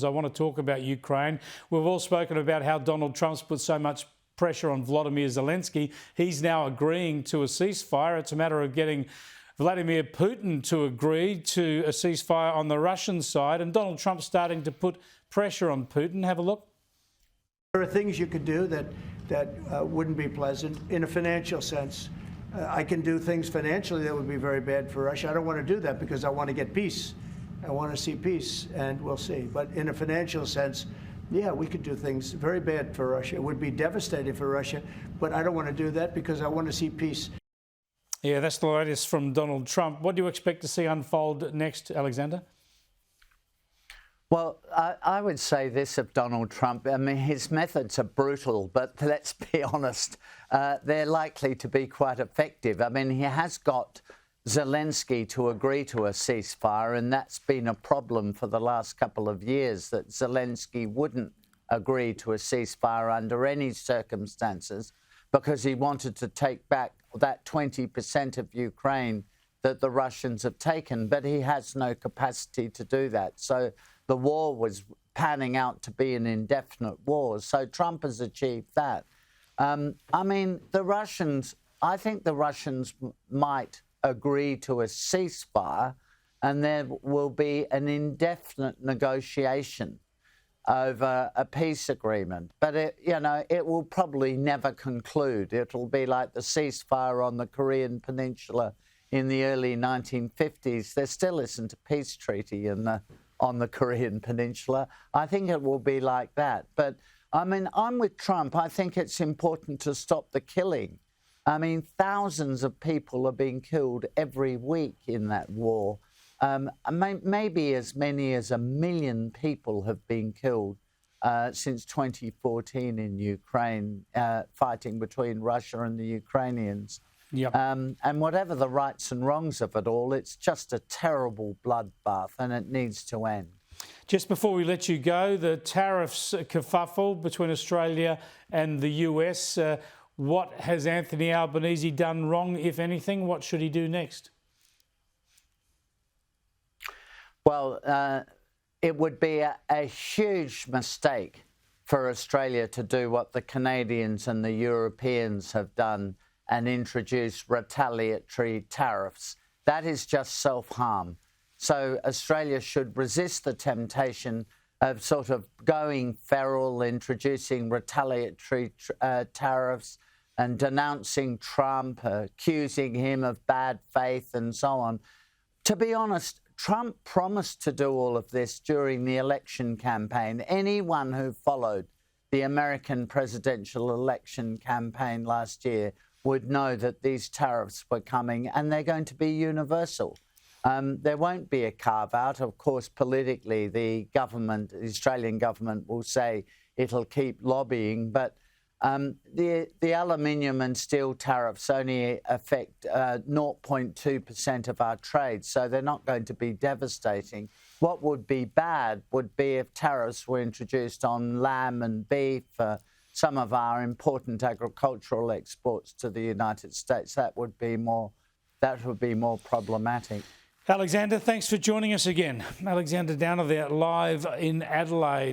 I want to talk about Ukraine. We've all spoken about how Donald Trump's put so much pressure on Vladimir Zelensky. He's now agreeing to a ceasefire. It's a matter of getting Vladimir Putin to agree to a ceasefire on the Russian side, and Donald Trump's starting to put pressure on Putin. Have a look. There are things you could do that wouldn't be pleasant in a financial sense. I can do things financially that would be very bad for Russia. I don't want to do that because I want to get peace. I want to see peace, and we'll see. But in a financial sense, yeah, we could do things very bad for Russia. It would be devastating for Russia, but I don't want to do that because I want to see peace. Yeah, that's the latest from Donald Trump. What do you expect to see unfold next, Alexander? Well, I would say this of Donald Trump. I mean, his methods are brutal, but let's be honest, they're likely to be quite effective. I mean, he has got Zelensky to agree to a ceasefire, and that's been a problem for the last couple of years, that Zelensky wouldn't agree to a ceasefire under any circumstances because he wanted to take back that 20% of Ukraine that the Russians have taken, but he has no capacity to do that. So the war was panning out to be an indefinite war. So Trump has achieved that. I mean, I think the Russians might agree to a ceasefire, and there will be an indefinite negotiation over a peace agreement. But it will probably never conclude. It'll be like the ceasefire on the Korean Peninsula in the early 1950s. There still isn't a peace treaty on the Korean Peninsula. I think it will be like that. But I mean, I'm with Trump. I think it's important to stop the killing. I mean, thousands of people are being killed every week in that war. Maybe as many as 1 million people have been killed since 2014 in Ukraine, fighting between Russia and the Ukrainians. Yep. And whatever the rights and wrongs of it all, it's just a terrible bloodbath, and it needs to end. Just before we let you go, the tariffs kerfuffle between Australia and the US. What has Anthony Albanese done wrong, if anything? What should he do next? Well, it would be a huge mistake for Australia to do what the Canadians and the Europeans have done and introduce retaliatory tariffs. That is just self-harm. So Australia should resist the temptation of sort of going feral, introducing retaliatory tariffs and denouncing Trump, accusing him of bad faith and so on. To be honest, Trump promised to do all of this during the election campaign. Anyone who followed the American presidential election campaign last year would know that these tariffs were coming, and they're going to be universal. There won't be a carve-out. Of course, politically, the Australian government will say it'll keep lobbying, but the aluminium and steel tariffs only affect 0.2% of our trade, so they're not going to be devastating. What would be bad would be if tariffs were introduced on lamb and beef, some of our important agricultural exports to the United States. That would be more problematic. Alexander, thanks for joining us again. Alexander Downer there live in Adelaide.